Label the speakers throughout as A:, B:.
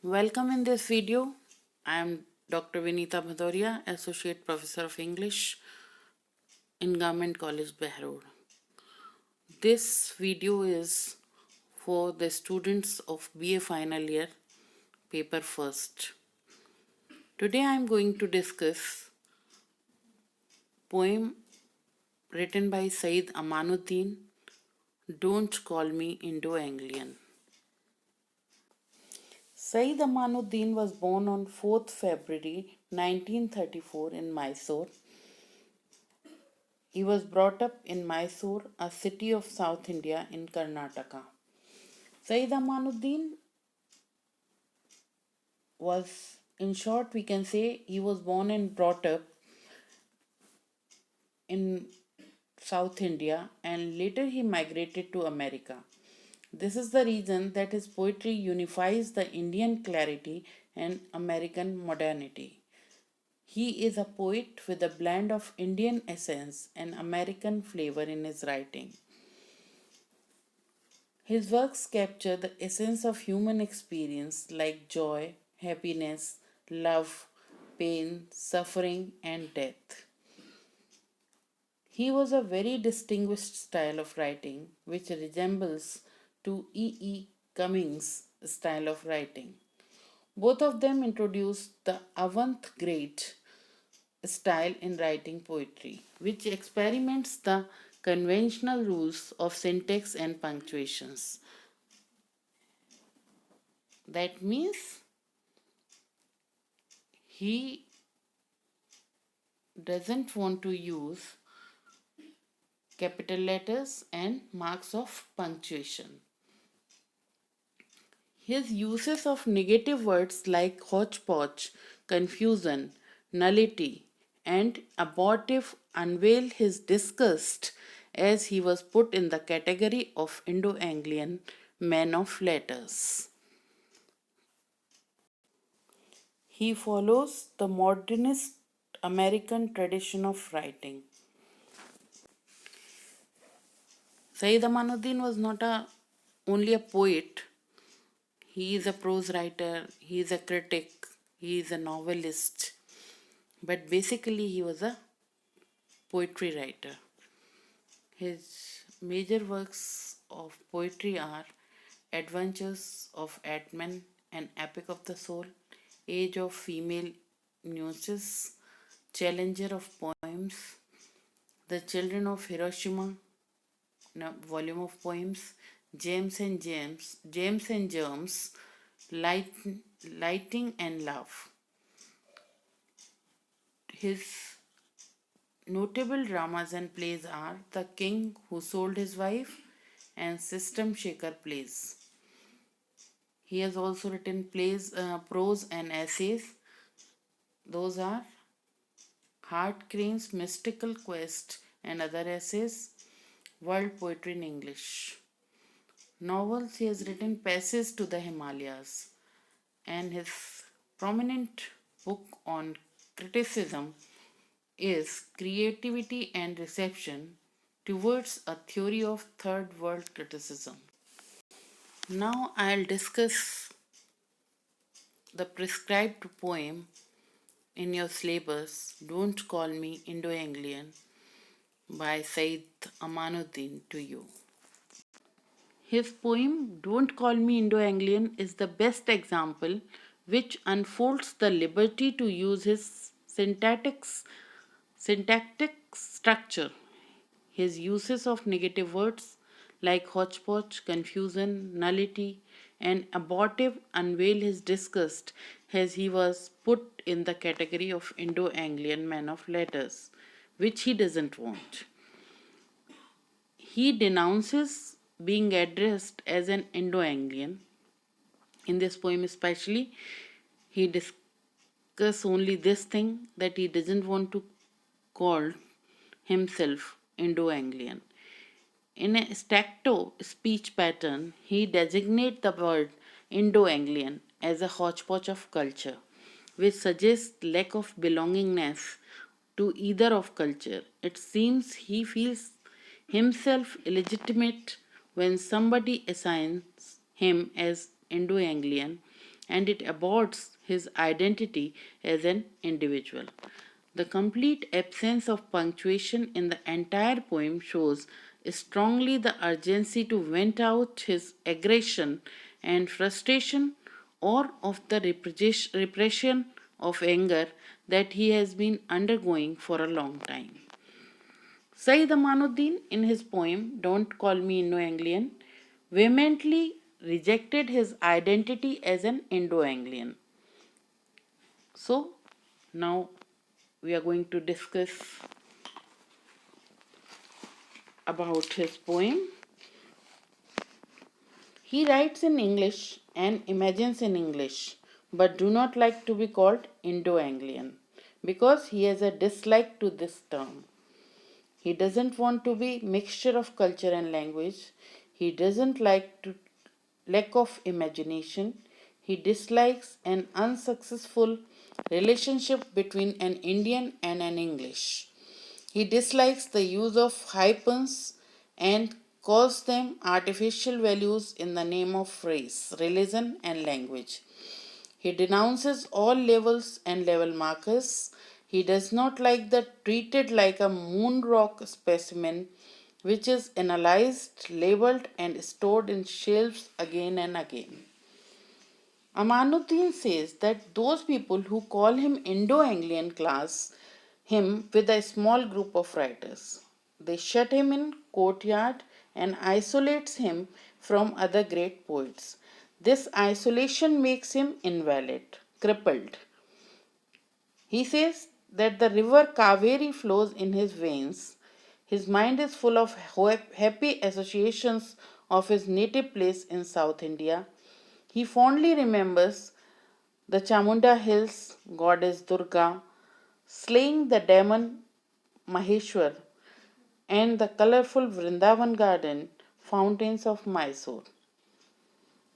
A: Welcome in this video. I am Dr. Vinita Bhadoria, Associate Professor of English in Government College, Behror. This video is for the students of BA final year, paper first. Today I am going to discuss poem written by Syed Amanuddin, Don't Call Me Indo-Anglian. Syed Amanuddin was born on 4th February 1934 in Mysore. He was brought up in Mysore, a city of South India in Karnataka. Syed Amanuddin was, in short, we can say he was born and brought up in South India and later he migrated to America. This is the reason that his poetry unifies the Indian clarity and American modernity. He is a poet with a blend of Indian essence and American flavor in his writing. His works capture the essence of human experience like joy, happiness, love, pain, suffering, and death. He was a very distinguished style of writing which resembles to E. Cummings' style of writing. Both of them introduced the avant-garde style in writing poetry, which experiments the conventional rules of syntax and punctuations. That means he doesn't want to use capital letters and marks of punctuation. His uses of negative words like hodgepodge, confusion, nullity, and abortive unveil his disgust as he was put in the category of Indo-Anglian man of letters. He follows the modernist American tradition of writing. Syed Amanuddin was not only a poet, he is a prose writer, he is a critic, he is a novelist, but basically he was a poetry writer. His major works of poetry are Adventures of Atman, An Epic of the Soul, Age of Female Nuances, Challenger of Poems, The Children of Hiroshima, volume of poems, James and Germs, Lighting and Love. His notable dramas and plays are The King Who Sold His Wife and System Shaker plays. He has also written plays, prose and essays. Those are Hart Crane's Mystical Quest and Other Essays, World Poetry in English. Novels, he has written Passage to the Himalayas, and his prominent book on criticism is Creativity and Reception Towards a Theory of Third World Criticism. Now I'll discuss the prescribed poem in your syllabus, Don't Call Me Indo-Anglian by Syed Amanuddin to you. His poem Don't Call Me Indo-Anglian is the best example which unfolds the liberty to use his syntactic structure. His uses of negative words like hodgepodge, confusion, nullity, and abortive unveil his disgust as he was put in the category of Indo-Anglian man of letters, which he doesn't want. He denounces being addressed as an Indo-Anglian. In this poem especially, he discusses only this thing that he doesn't want to call himself Indo-Anglian. In a staccato speech pattern, he designates the word Indo-Anglian as a hodgepodge of culture, which suggests lack of belongingness to either of culture. It seems he feels himself illegitimate when somebody assigns him as Indo-Anglian, and it aborts his identity as an individual. The complete absence of punctuation in the entire poem shows strongly the urgency to vent out his aggression and frustration or of the repression of anger that he has been undergoing for a long time. Syed Amanuddin, in his poem Don't Call Me Indo-Anglian, vehemently rejected his identity as an Indo-Anglian. So, now we are going to discuss about his poem. He writes in English and imagines in English, but do not like to be called Indo-Anglian because he has a dislike to this term. He doesn't want to be mixture of culture and language. He doesn't like to lack of imagination. He dislikes an unsuccessful relationship between an Indian and an English. He dislikes the use of hyphens and calls them artificial values in the name of race, religion, and language. He denounces all levels and level markers. He does not like the treated like a moon rock specimen which is analyzed, labeled, and stored in shelves again and again. Amanuddin says that those people who call him Indo-Anglian class him with a small group of writers. They shut him in courtyard and isolates him from other great poets. This isolation makes him invalid, crippled. He says that the river Kaveri flows in his veins. His mind is full of happy associations of his native place in South India. He fondly remembers the Chamunda hills, goddess Durga, slaying the demon Maheshwar, and the colorful Vrindavan garden fountains of Mysore.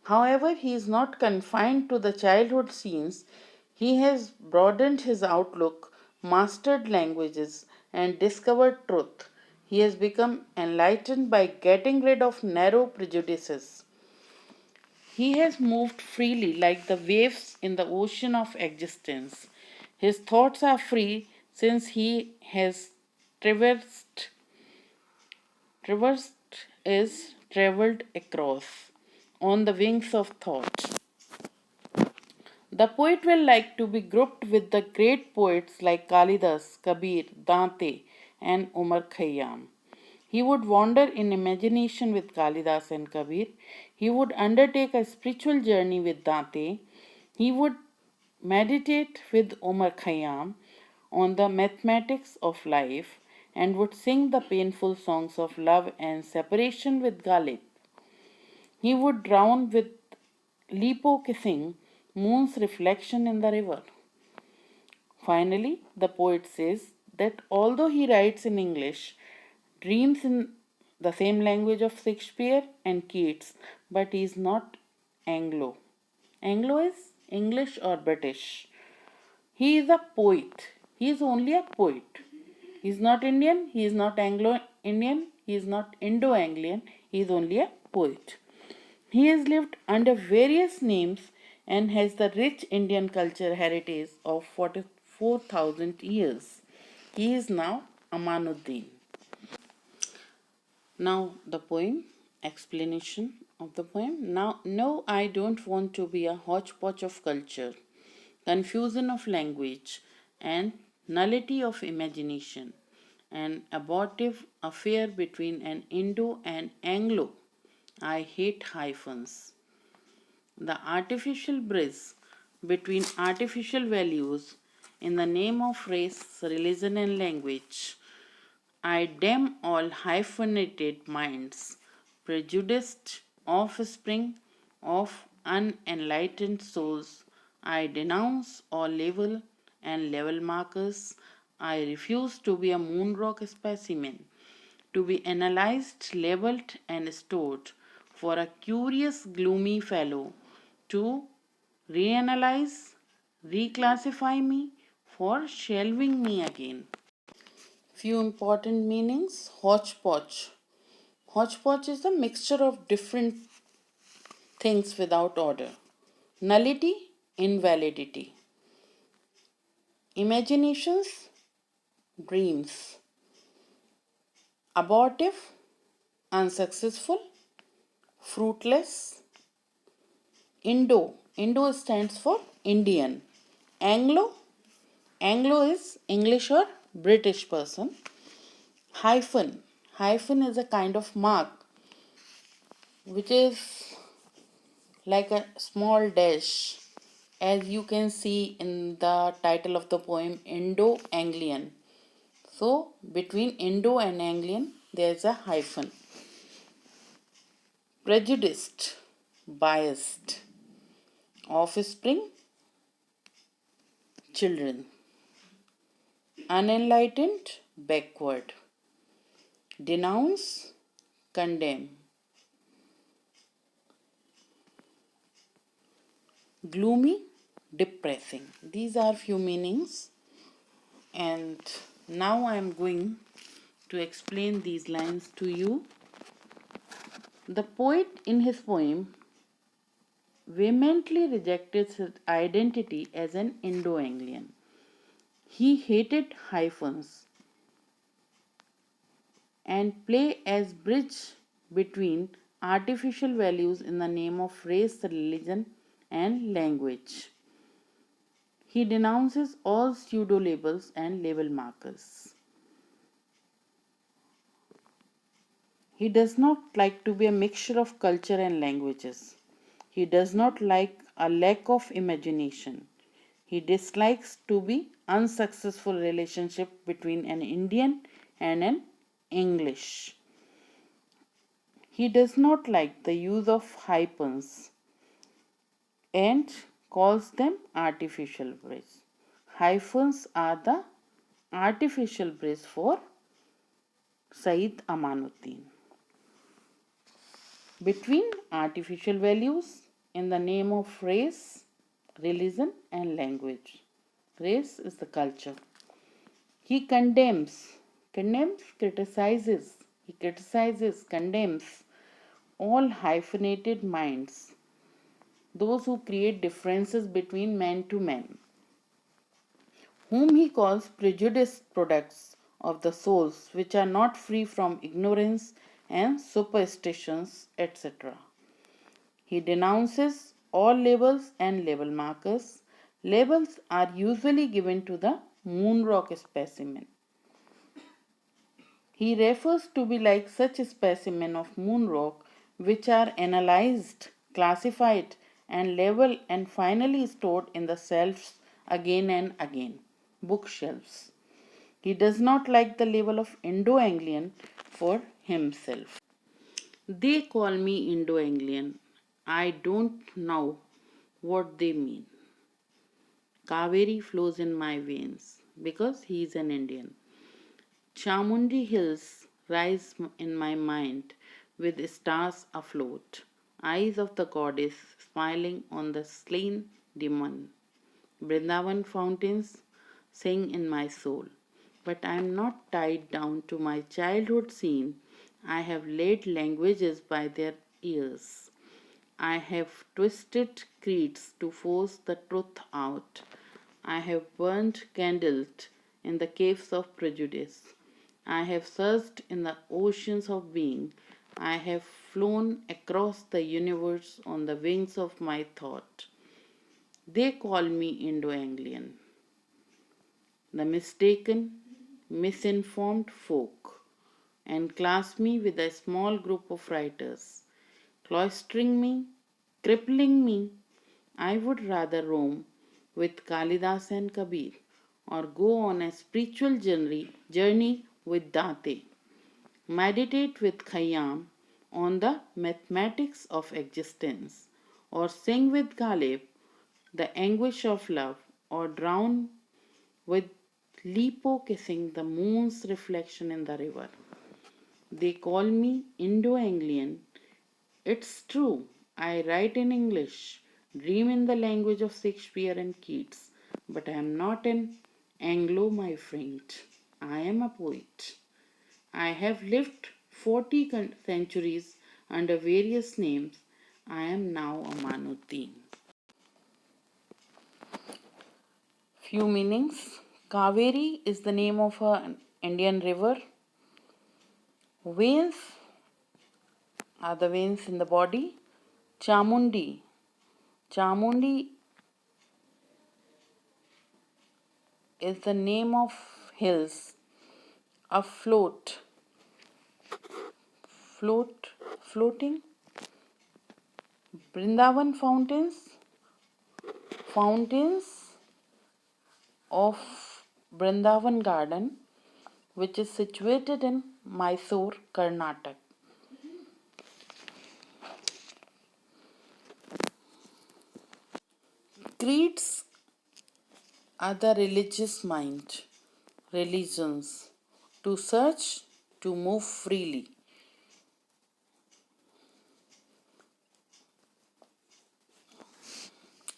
A: However, he is not confined to the childhood scenes. He has broadened his outlook, mastered languages, and discovered truth. He has become enlightened by getting rid of narrow prejudices. He has moved freely like the waves in the ocean of existence. His thoughts are free since he has traversed, traversed is traveled across on the wings of thought. The poet will like to be grouped with the great poets like Kalidas, Kabir, Dante, and Umar Khayyam. He would wander in imagination with Kalidas and Kabir. He would undertake a spiritual journey with Dante. He would meditate with Umar Khayyam on the mathematics of life and would sing the painful songs of love and separation with Ghalib. He would drown with Lipo kissing moon's reflection in the river. Finally, the poet says that although he writes in English, dreams in the same language of Shakespeare and Keats, but he is not Anglo. Anglo is English or British. He is a poet. He is only a poet. He is not Indian, he is not Anglo Indian, he is not Indo Anglian, he is only a poet. He has lived under various names and has the rich Indian culture heritage of 44,000 years. He is now Amanuddin. Now, the poem, explanation of the poem. Now, no, I don't want to be a hodgepodge of culture, confusion of language, and nullity of imagination, an abortive affair between an Indo and Anglo. I hate hyphens. The artificial bridge between artificial values in the name of race, religion, and language. I damn all hyphenated minds, prejudiced offspring of unenlightened souls. I denounce all level and level markers. I refuse to be a moonrock specimen, to be analyzed, labeled, and stored for a curious, gloomy fellow to reanalyze, reclassify me for shelving me again. Few important meanings. Hodgepodge. Hodgepodge is a mixture of different things without order. Nullity, invalidity. Imaginations, dreams. Abortive, unsuccessful, fruitless. Indo stands for Indian. Anglo, Anglo is English or British person. Hyphen, hyphen is a kind of mark which is like a small dash, as you can see in the title of the poem Indo-Anglian. So between Indo and Anglian there is a hyphen. Prejudiced, biased. Offspring, children. Unenlightened, backward. Denounce, condemn. Gloomy, depressing. These are few meanings, and now I am going to explain these lines to you. The poet in his poem vehemently rejected his identity as an Indo-Anglian. He hated hyphens and play as bridge between artificial values in the name of race, religion, and language. He denounces all pseudo labels and label markers. He does not like to be a mixture of culture and languages. He does not like a lack of imagination. He dislikes to be unsuccessful relationship between an Indian and an English. He does not like the use of hyphens and calls them artificial bridge. Hyphens are the artificial bridge for Syed Amanuddin. Between artificial values in the name of race, religion, and language. Race is the culture. He criticizes, condemns all hyphenated minds, those who create differences between man to man, whom he calls prejudiced products of the souls which are not free from ignorance and superstitions, etc. He denounces all labels and label markers. Labels are usually given to the moon rock specimen. He refers to be like such a specimen of moon rock which are analyzed, classified, and labeled and finally stored in the shelves again and again. Bookshelves. He does not like the label of Indo-Anglian for himself. They call me Indo-Anglian. I don't know what they mean. Kaveri flows in my veins because he is an Indian. Chamundi hills rise in my mind with stars afloat, eyes of the goddess smiling on the slain demon. Vrindavan fountains sing in my soul. But I am not tied down to my childhood scene. I have laid languages by their ears. I have twisted creeds to force the truth out. I have burnt candles in the caves of prejudice. I have searched in the oceans of being. I have flown across the universe on the wings of my thought. They call me Indo-Anglian, the mistaken, misinformed folk, and class me with a small group of writers. Cloistering me, crippling me, I would rather roam with Kalidas and Kabir or go on a spiritual journey with Date, meditate with Khayyam on the mathematics of existence, or sing with Ghalib the anguish of love, or drown with Lipo kissing the moon's reflection in the river. They call me Indo-Anglian. It's true. I write in English, dream in the language of Shakespeare and Keats, but I am not an Anglo, my friend. I am a poet. I have lived 40 centuries under various names. I am now Amanuddin. Few meanings. Kaveri is the name of an Indian river. Veins are the veins in the body. Chamundi. Chamundi is the name of hills. Afloat. Floating. Brindavan fountains. Fountains of Brindavan garden, which is situated in Mysore, Karnataka. Creeds are the religious mind, religions, to search, to move freely.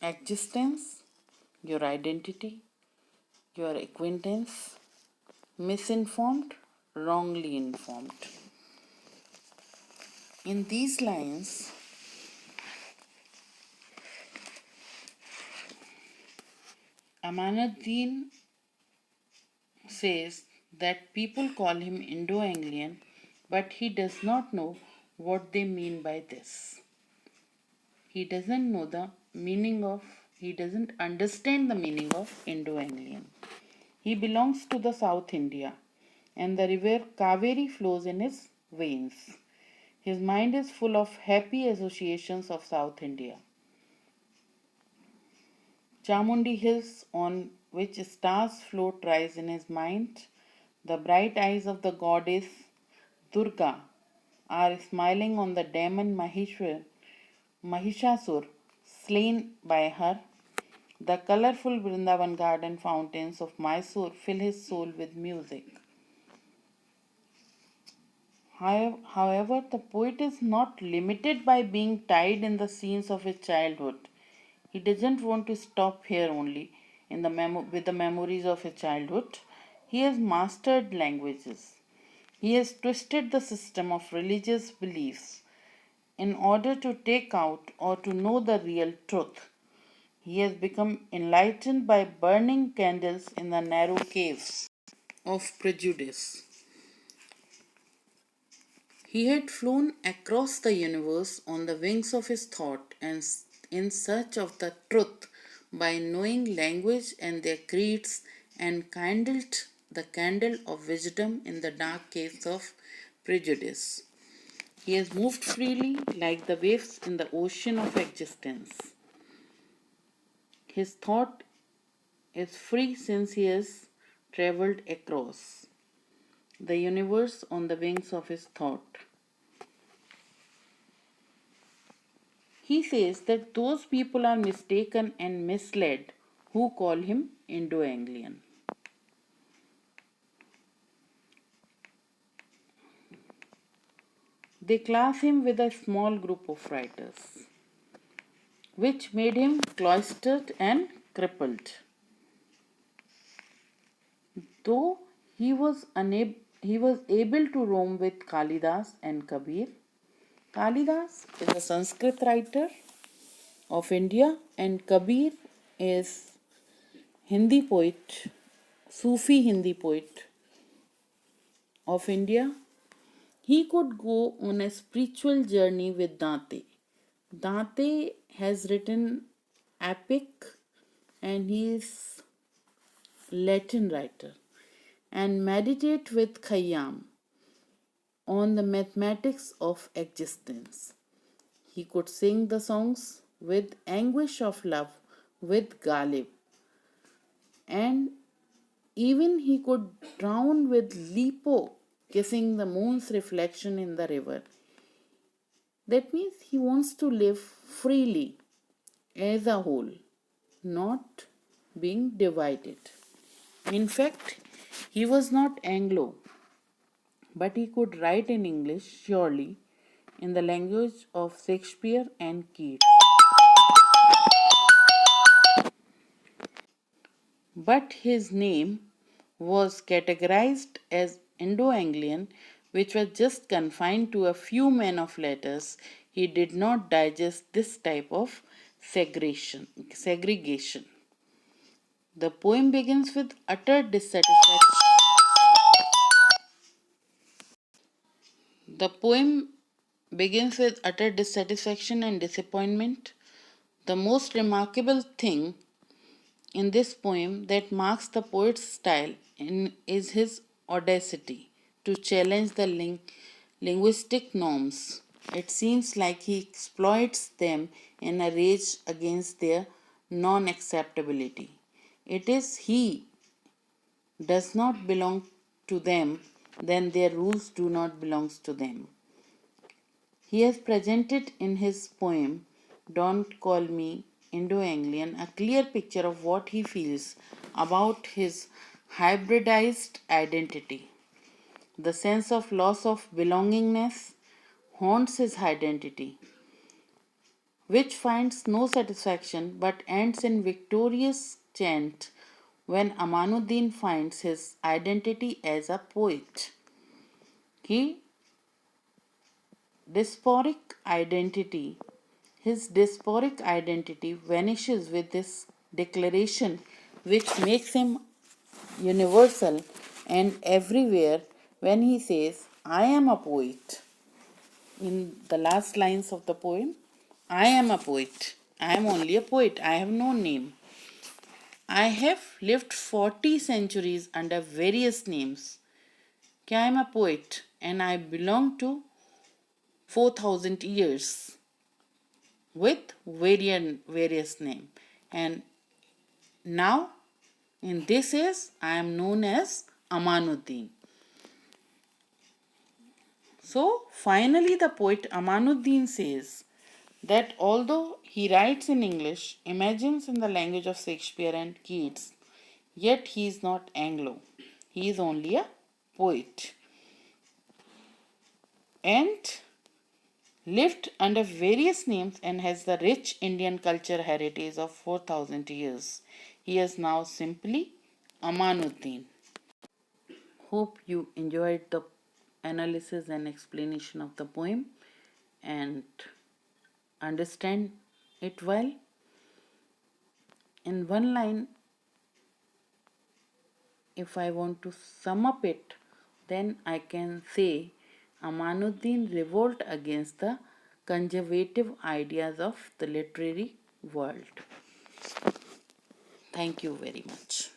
A: Existence, your identity, your acquaintance, misinformed, wrongly informed. In these lines, Amanuddin says that people call him Indo-Anglian, but he does not know what they mean by this. He doesn't know the meaning of, he doesn't understand the meaning of Indo-Anglian. He belongs to the South India, and the river Kaveri flows in his veins. His mind is full of happy associations of South India. Chamundi hills on which stars float rise in his mind. The bright eyes of the goddess Durga are smiling on the demon Mahishasur slain by her. The colorful Vrindavan garden fountains of Mysore fill his soul with music. However, the poet is not limited by being tied in the scenes of his childhood. He doesn't want to stop here only with the memories of his childhood. He has mastered languages. He has twisted the system of religious beliefs in order to take out or to know the real truth. He has become enlightened by burning candles in the narrow caves of prejudice. He had flown across the universe on the wings of his thought and in search of the truth by knowing language and their creeds and kindled the candle of wisdom in the dark caves of prejudice. He has moved freely like the waves in the ocean of existence. His thought is free since he has traveled across the universe on the wings of his thought. He says that those people are mistaken and misled who call him Indo-Anglian. They class him with a small group of writers, which made him cloistered and crippled. Though he was able to roam with Kalidas and Kabir. Kalidas is a Sanskrit writer of India and Kabir is Hindi poet, Sufi Hindi poet of India. He could go on a spiritual journey with Dante. Dante has written epic and he is Latin writer and meditate with Khayyam on the mathematics of existence. He could sing the songs with anguish of love with Ghalib and even he could drown with Lipo kissing the moon's reflection in the river. That means he wants to live freely as a whole, not being divided. In fact, he was not Anglo, but he could write in English surely in the language of Shakespeare and Keats. But his name was categorized as Indo-Anglian, which was just confined to a few men of letters. He did not digest this type of segregation. The poem begins with utter dissatisfaction. The poem begins with utter dissatisfaction and disappointment. The most remarkable thing in this poem that marks the poet's style is his audacity to challenge the linguistic norms. It seems like he exploits them in a rage against their non acceptability. It is he does not belong to them, then their rules do not belong to them. He has presented in his poem, Don't Call Me Indo-Anglian, a clear picture of what he feels about his hybridized identity. The sense of loss of belongingness haunts his identity, which finds no satisfaction but ends in victorious chant when Amanuddin finds his identity as a poet. He diasporic identity His diasporic identity vanishes with this declaration, which makes him universal and everywhere when he says, I am a poet. In the last lines of the poem, I am a poet. I am only a poet. I have no name. I have lived 40 centuries under various names. I am a poet and I belong to 4,000 years with various name. And now in this is I am known as Amanuddin. So finally the poet Amanuddin says that although he writes in English, imagines in the language of Shakespeare and Keats, yet he is not Anglo. He is only a poet and lived under various names and has the rich Indian culture heritage of 4,000 years. He is now simply Amanuddin. Hope you enjoyed the analysis and explanation of the poem and understand it well. In one line, if I want to sum up it, then I can say Amanuddin revolt against the conservative ideas of the literary world. Thank you very much.